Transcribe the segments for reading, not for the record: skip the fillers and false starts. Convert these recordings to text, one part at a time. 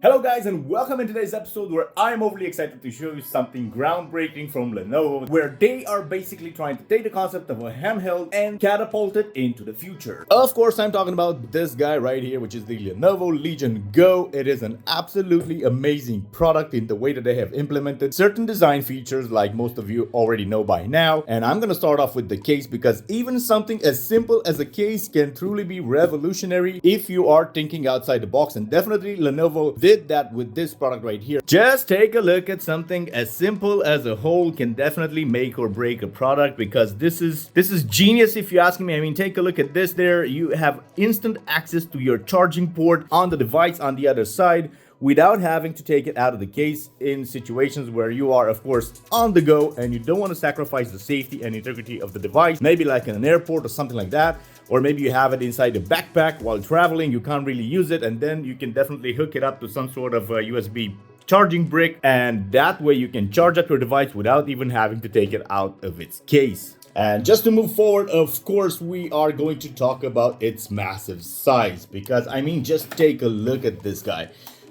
Hello guys and welcome in today's episode where I'm overly excited to show you something groundbreaking from Lenovo, where they are basically trying to take the concept of a handheld and catapult it into the future. Of course, I'm talking about this guy right here, which is the Lenovo Legion Go. It is an absolutely amazing product in the way that they have implemented certain design features like most of you already know by now. And I'm gonna start off with the case because even something as simple as a case can truly be revolutionary if you are thinking outside the box, and definitely Lenovo did that with this product right here. Just take a look at something as simple as a hole can definitely make or break a product, because this is genius if you ask me. I mean, take a look at this there. You have instant access to your charging port on the device on the other side without having to take it out of the case in situations where you are, of course, on the go and you don't want to sacrifice the safety and integrity of the device, maybe like in an airport or something like that. Or maybe you have it inside a backpack while traveling, you can't really use it, and then you can definitely hook it up to some sort of USB charging brick, and that way you can charge up your device without even having to take it out of its case. And just to move forward, of course, we are going to talk about its massive size, because I mean, just take a look at this guy.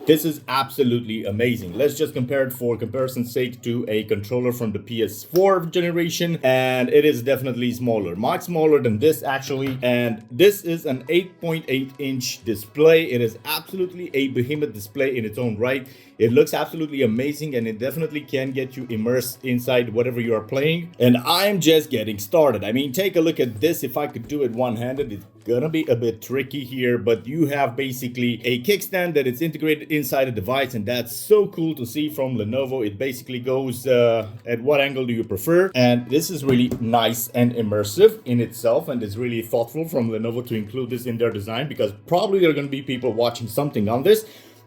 This is absolutely amazing. Let's just compare it for comparison's sake to a controller from the PS4 generation, and it is definitely smaller, much smaller than this actually. And this is an 8.8-inch display. It is absolutely a behemoth display in its own right. It looks absolutely amazing, and it definitely can get you immersed inside whatever you are playing. And I'm just getting started. I mean, take a look at this. If I could do it one-handed, it's gonna be a bit tricky here, but you have basically a kickstand that is integrated inside the device, and that's so cool to see from Lenovo. It basically goes at what angle do you prefer, and this is really nice and immersive in itself, and it's really thoughtful from Lenovo to include this in their design, because probably there are going to be people watching something on this.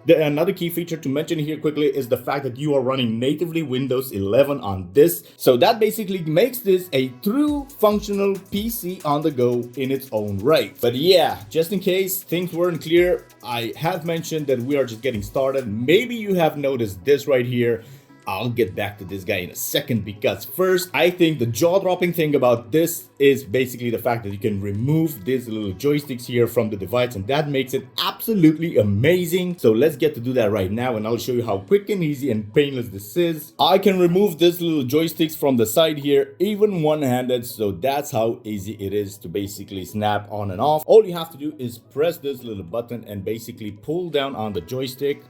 Another key feature to mention here quickly is the fact that you are running natively Windows 11 on this. So that basically makes this a true functional PC on the go in its own right. But yeah, just in case things weren't clear, I have mentioned that we are just getting started. Maybe you have noticed this right here. I'll get back to this guy in a second, because first, I think the jaw-dropping thing about this is basically the fact that you can remove these little joysticks here from the device, and that makes it absolutely amazing. So let's get to do that right now, and I'll show you how quick and easy and painless this is. I can remove these little joysticks from the side here, even one-handed, so that's how easy it is to basically snap on and off. All you have to do is press this little button and basically pull down on the joystick.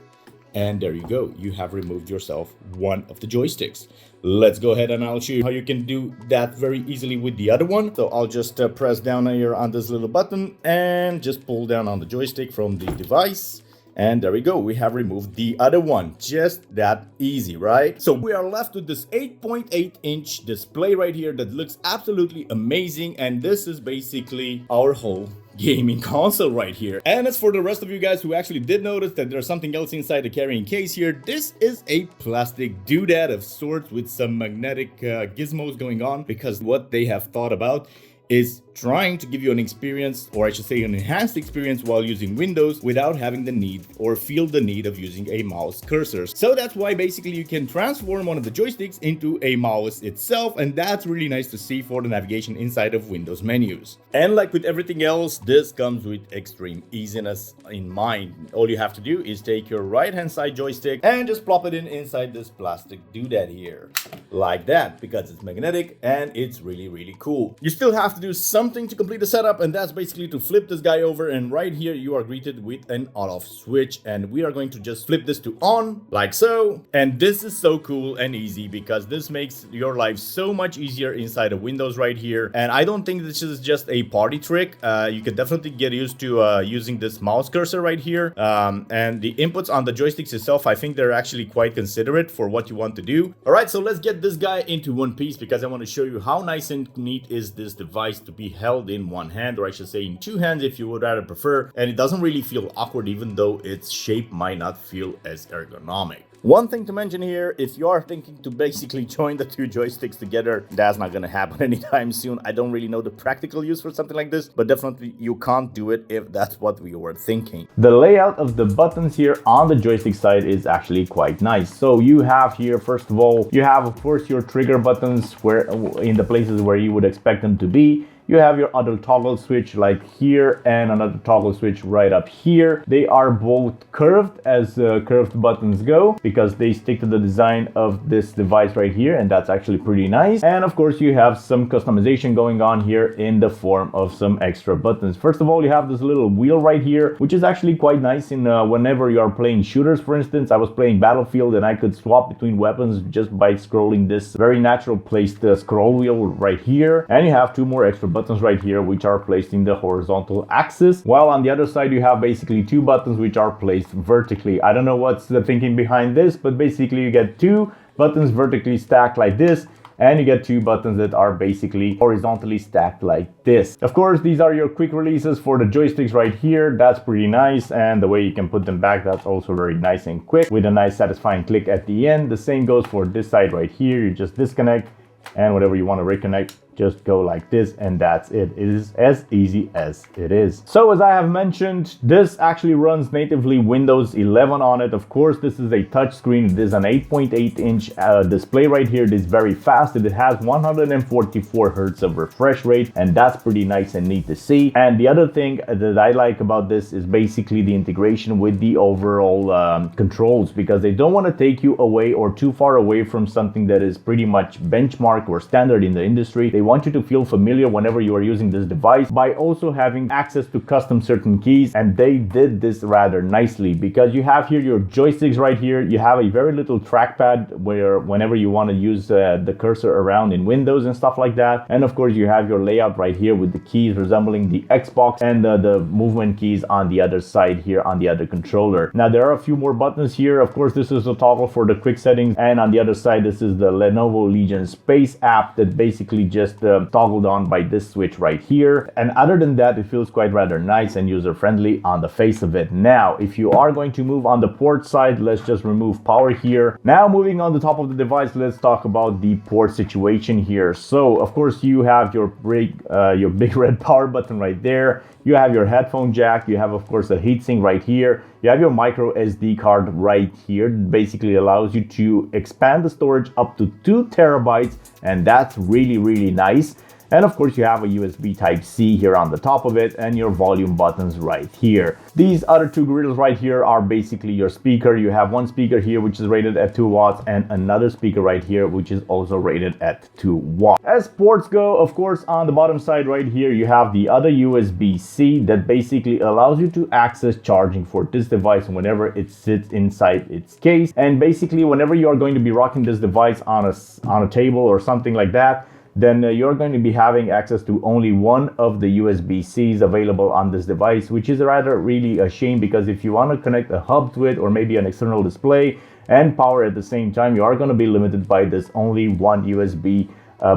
And there you go, you have removed yourself one of the joysticks. Let's go ahead and I'll show you how you can do that very easily with the other one. So I'll just press down here on this little button and just pull down on the joystick from the device. And there we go, we have removed the other one. Just that easy, right? So we are left with this 8.8-inch display right here that looks absolutely amazing. And this is basically our whole gaming console right here. And as for the rest of you guys who actually did notice that there's something else inside the carrying case here, this is a plastic doodad of sorts with some magnetic gizmos going on, because what they have thought about is trying to give you an experience, or I should say an enhanced experience, while using Windows without having the need or feel the need of using a mouse cursor. So that's why basically you can transform one of the joysticks into a mouse itself, and that's really nice to see for the navigation inside of Windows menus. And like with everything else, this comes with extreme easiness in mind. All you have to do is take your right hand side joystick and just plop it inside this plastic doodad here, like that, because it's magnetic and it's really cool. You still have to do something to complete the setup, and that's basically to flip this guy over, and right here you are greeted with an on-off switch, and we are going to just flip this to on, like so. And this is so cool and easy, because this makes your life so much easier inside of Windows right here. And I don't think this is just a party trick. You can definitely get used to using this mouse cursor right here, and the inputs on the joysticks itself, I think they're actually quite considerate for what you want to do. All right, so let's get this guy into one piece, because I want to show you how nice and neat is this device to be held in one hand, or I should say in two hands if you would rather prefer, and it doesn't really feel awkward, even though its shape might not feel as ergonomic. One thing to mention here, if you are thinking to basically join the two joysticks together, that's not gonna happen anytime soon. I don't really know the practical use for something like this, but definitely you can't do it if that's what we were thinking. The layout of the buttons here on the joystick side is actually quite nice. So you have here, first of all, you have of course your trigger buttons where in the places where you would expect them to be. You have your other toggle switch like here and another toggle switch right up here. They are both curved as curved buttons go because they stick to the design of this device right here, and that's actually pretty nice. And of course you have some customization going on here in the form of some extra buttons. First of all, you have this little wheel right here, which is actually quite nice in whenever you are playing shooters. For instance, I was playing Battlefield and I could swap between weapons just by scrolling this very natural placed scroll wheel right here. And you have two more extra buttons right here which are placed in the horizontal axis, while on the other side you have basically two buttons which are placed vertically. I don't know what's the thinking behind this, but basically you get two buttons vertically stacked like this, and you get two buttons that are basically horizontally stacked like this. Of course, these are your quick releases for the joysticks right here. That's pretty nice, and the way you can put them back, that's also very nice and quick with a nice satisfying click at the end. The same goes for this side right here. You just disconnect, and whatever you want to reconnect, just go like this, and that's it. It is as easy as it is. So as I have mentioned, this actually runs natively Windows 11 on it. Of course, this is a touch screen. It is an 8.8-inch display right here. It is very fast. It has 144 hertz of refresh rate, and that's pretty nice and neat to see. And the other thing that I like about this is basically the integration with the overall controls, because they don't want to take you away or too far away from something that is pretty much benchmark or standard in the industry. They want you to feel familiar whenever you are using this device by also having access to custom certain keys, and they did this rather nicely because you have here your joysticks right here. You have a very little trackpad where whenever you want to use the cursor around in Windows and stuff like that, and of course you have your layout right here with the keys resembling the Xbox and the movement keys on the other side here on the other controller. Now there are a few more buttons here. Of course, this is a toggle for the quick settings, and on the other side this is the Lenovo Legion Space app that basically just toggled on by this switch right here. And other than that, it feels quite rather nice and user-friendly on the face of it. Now, if you are going to move on the port side, let's just remove power here. Now, moving on the top of the device, let's talk about the port situation here. So, of course, you have your big red power button right there. You have your headphone jack. You have, of course, a heatsink right here. You have your micro SD card right here. It basically allows you to expand the storage up to 2 terabytes, and that's really, really nice. And of course you have a USB Type-C here on the top of it, and your volume buttons right here. These other two grills right here are basically your speaker. You have one speaker here which is rated at 2 watts and another speaker right here which is also rated at 2 watts. As ports go, of course, on the bottom side right here you have the other USB-C that basically allows you to access charging for this device whenever it sits inside its case. And basically whenever you are going to be rocking this device on a table or something like that, then you're going to be having access to only one of the USB-Cs available on this device, which is rather really a shame, because if you want to connect a hub to it or maybe an external display and power at the same time, you are going to be limited by this only one USB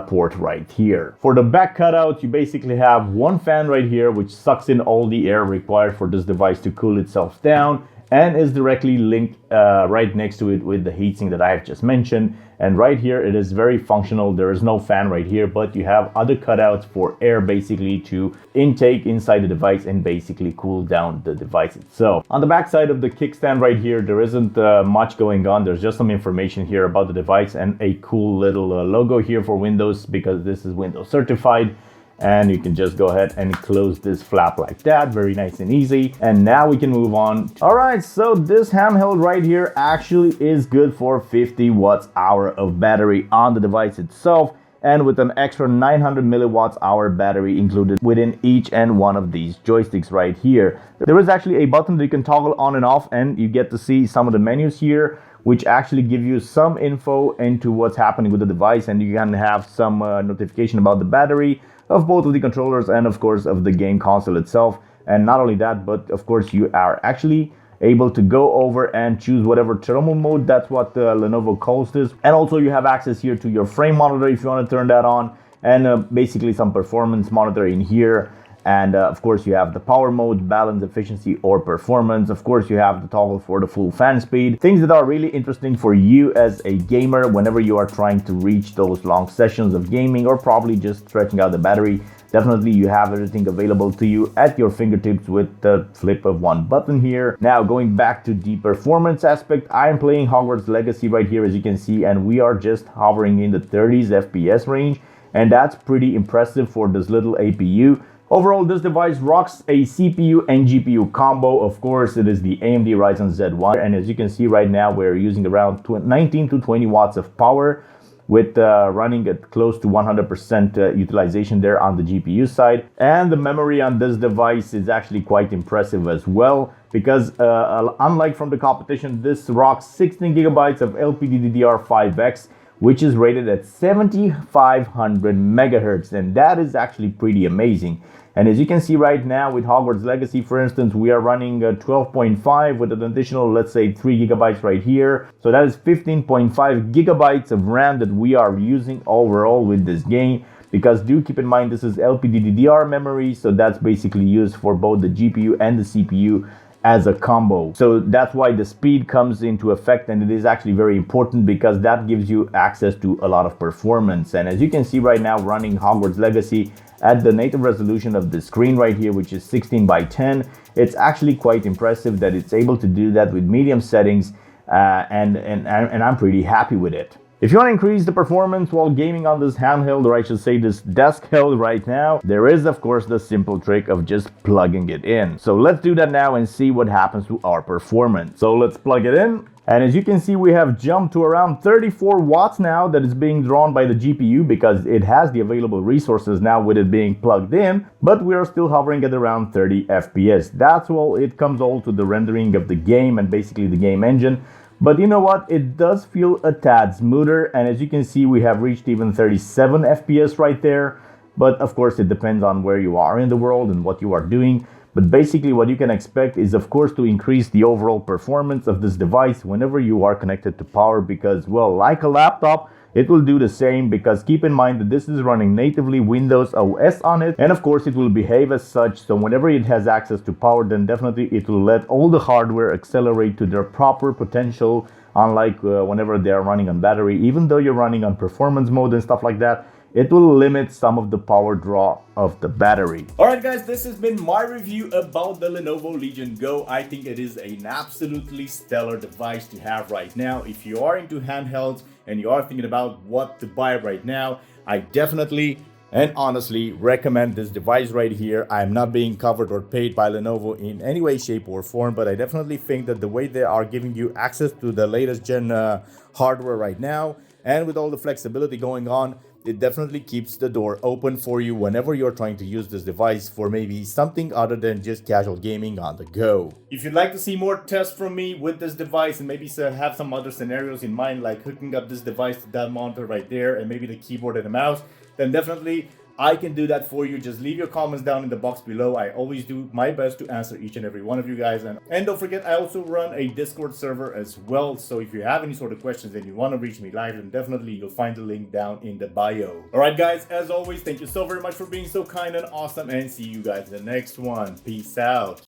port right here. For the back cutout, you basically have one fan right here which sucks in all the air required for this device to cool itself down, and is directly linked right next to it with the heatsink that I have just mentioned. And right here it is very functional. There is no fan right here, but you have other cutouts for air basically to intake inside the device and basically cool down the device itself. On the back side of the kickstand right here, there isn't much going on. There's just some information here about the device and a cool little logo here for Windows, because this is Windows certified. And you can just go ahead and close this flap like that. Very nice and easy. And now we can move on. All right, so this handheld right here actually is good for 50 watts hour of battery on the device itself, and with an extra 900 milliwatts hour battery included within each and one of these joysticks right here. There is actually a button that you can toggle on and off, and you get to see some of the menus here, which actually give you some info into what's happening with the device, and you can have some notification about the battery of both of the controllers and of course of the game console itself. And not only that, but of course you are actually able to go over and choose whatever thermal mode, that's what Lenovo calls this. And also you have access here to your frame monitor if you want to turn that on, and basically some performance monitor in here. And of course you have the power mode, balance, efficiency, or performance. Of course you have the toggle for the full fan speed. Things that are really interesting for you as a gamer whenever you are trying to reach those long sessions of gaming, or probably just stretching out the battery. Definitely you have everything available to you at your fingertips with the flip of one button here. Now going back to the performance aspect, I am playing Hogwarts Legacy right here, as you can see, and we are just hovering in the 30s FPS range. and that's pretty impressive for this little APU. Overall, this device rocks a CPU and GPU combo. Of course, it is the AMD Ryzen Z1, and as you can see right now, we're using around 19 to 20 watts of power, with running at close to 100% utilization there on the GPU side. And the memory on this device is actually quite impressive as well, because unlike from the competition, this rocks 16 gigabytes of LPDDR5X, which is rated at 7500 megahertz, and that is actually pretty amazing. And as you can see right now with Hogwarts Legacy, for instance, we are running 12.5 with an additional, let's say, 3 gigabytes right here. So that is 15.5 gigabytes of RAM that we are using overall with this game. Because do keep in mind, this is LPDDR memory, so that's basically used for both the GPU and the CPU as a combo. So that's why the speed comes into effect, and it is actually very important because that gives you access to a lot of performance. And as you can see right now, running Hogwarts Legacy at the native resolution of the screen right here, which is 16 by 10, it's actually quite impressive that it's able to do that with medium settings, and I'm pretty happy with it. If you want to increase the performance while gaming on this handheld, or I should say this desk held right now, there is of course the simple trick of just plugging it in. So let's do that now and see what happens to our performance. So let's plug it in. And as you can see, we have jumped to around 34 watts now that is being drawn by the GPU, because it has the available resources now with it being plugged in, but we are still hovering at around 30 FPS. That's all it comes all to the rendering of the game and basically the game engine. But you know what, it does feel a tad smoother, and as you can see, we have reached even 37 FPS right there. But of course, it depends on where you are in the world and what you are doing. But basically what you can expect is, of course, to increase the overall performance of this device whenever you are connected to power, because, well, like a laptop, it will do the same, because keep in mind that this is running natively Windows OS on it, and of course it will behave as such. So whenever it has access to power, then definitely it will let all the hardware accelerate to their proper potential, unlike whenever they are running on battery. Even though you're running on performance mode and stuff like that, it will limit some of the power draw of the battery. Alright guys, this has been my review about the Lenovo Legion Go. I think it is an absolutely stellar device to have right now. If you are into handhelds and you are thinking about what to buy right now, I definitely and honestly recommend this device right here. I'm not being covered or paid by Lenovo in any way, shape or form, but I definitely think that the way they are giving you access to the latest gen hardware right now, and with all the flexibility going on, it definitely keeps the door open for you whenever you're trying to use this device for maybe something other than just casual gaming on the go. If you'd like to see more tests from me with this device and maybe have some other scenarios in mind, like hooking up this device to that monitor right there and maybe the keyboard and the mouse, then definitely I can do that for you. Just leave your comments down in the box below. I always do my best to answer each and every one of you guys. And don't forget, I also run a Discord server as well. So if you have any sort of questions and you want to reach me live, then definitely you'll find the link down in the bio. Alright guys, as always, thank you so very much for being so kind and awesome, and see you guys in the next one. Peace out.